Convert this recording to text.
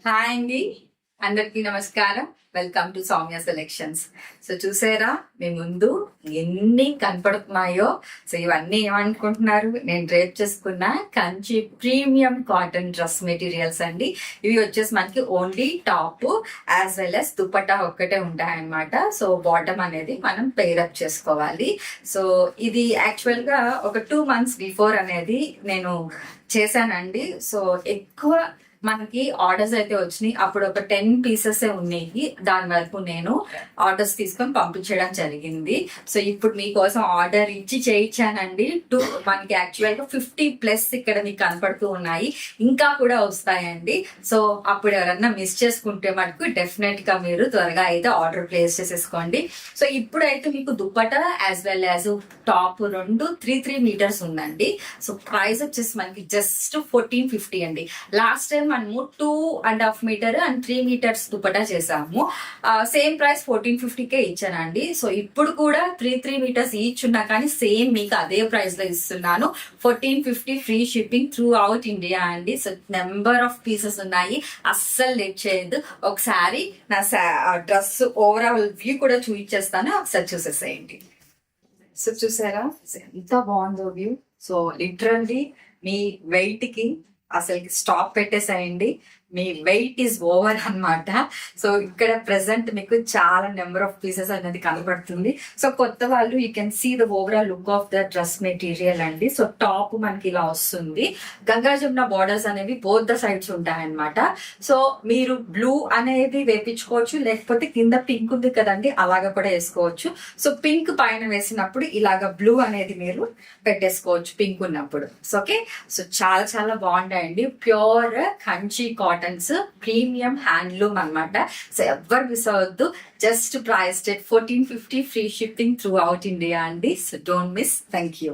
Hi అండి, అందరికీ నమస్కారం. Welcome to Soumya selections. So చూసారా మీ ముందు ఎన్ని కనపడుతున్నాయో. సో ఇవన్నీ ఏమనుకుంటున్నారు, నేను డ్రేప్ చేసుకున్న Kanchi premium cotton dress materials అండి. ఇవి వచ్చేసి మనకి only top as well as dupatta ఒక్కటే ఉంటాయన్నమాట. సో బాటమ్ అనేది మనం పేరప్ చేసుకోవాలి. సో ఇది యాక్చువల్ గా ఒక 2 months బిఫోర్ అనేది నేను చేశానండి. సో ఎక్కువ మనకి ఆర్డర్స్ అయితే వచ్చినాయి. అప్పుడు ఒక 10 pieces ఉన్నాయి. దాని వరకు నేను ఆర్డర్స్ తీసుకొని పంపించడం జరిగింది. సో ఇప్పుడు మీకోసం ఆర్డర్ ఇచ్చి చేయించానండి. మనకి యాక్చువల్ గా 50+ ఇక్కడ మీకు కనపడుతూ ఉన్నాయి, ఇంకా కూడా వస్తాయండి. సో అప్పుడు ఎవరన్నా మిస్ చేసుకుంటే మటుకు డెఫినెట్ గా మీరు త్వరగా అయితే ఆర్డర్ ప్లేస్ చేసేసుకోండి. సో ఇప్పుడైతే మీకు dupatta as well as top రెండు 3 meters ఉందండి. సో ప్రైస్ వచ్చేసి మనకి జస్ట్ 1450 అండి. లాస్ట్ టైం మనము 2.5 meter అండ్ 3 meters దుపట్టా చేసాము. సేమ్ ప్రైస్ 1450కే ఇచ్చానండి. సో ఇప్పుడు కూడా 3 meters ఈచ్ ఉన్నా కానీ సేమ్ మీకు అదే ప్రైస్ లో ఇస్తున్నాను. 1450 free shipping throughout India అండి. సో నెంబర్ ఆఫ్ పీసెస్ ఉన్నాయి, అస్సలు లేట్ చేయొద్దు. ఒకసారి నా డ్రెస్ ఓవరాల్ వ్యూ కూడా చూపించేస్తాను, ఒకసారి చూసేసేయండి. సో చూసారా ఎంత బాగుందో వ్యూ. సో లిటరల్లీ మీ వెయిట్ కి అసలు స్టాప్ పెట్టేసేయండి. మీ వెయిట్ ఈజ్ ఓవర్ అన్నమాట. సో ఇక్కడ ప్రెసెంట్ మీకు చాలా నెంబర్ ఆఫ్ పీసెస్ అనేది కనబడుతుంది. సో కొత్త వాళ్ళు you can see the overall look of the dress material అండి. సో టాప్ మనకి ఇలా వస్తుంది. గంగా జమున బార్డర్స్ అనేవి బోత్ ద సైడ్స్ ఉంటాయన్నమాట. సో మీరు బ్లూ అనేది వేపించుకోవచ్చు, లేకపోతే కింద పింక్ ఉంది కదండి అలాగా కూడా వేసుకోవచ్చు. సో పింక్ పైన వేసినప్పుడు ఇలాగా బ్లూ అనేది మీరు పెట్టేసుకోవచ్చు పింక్ ఉన్నప్పుడు. సో ఓకే, సో చాలా చాలా బాగుంటాయండి. Pure Kanchi cottons premium handloom అన్నమాట. సో ఎవరు మిస్ అవ్వద్దు. Just price 1450 free shipping throughout India అండి. So don't miss. Thank you.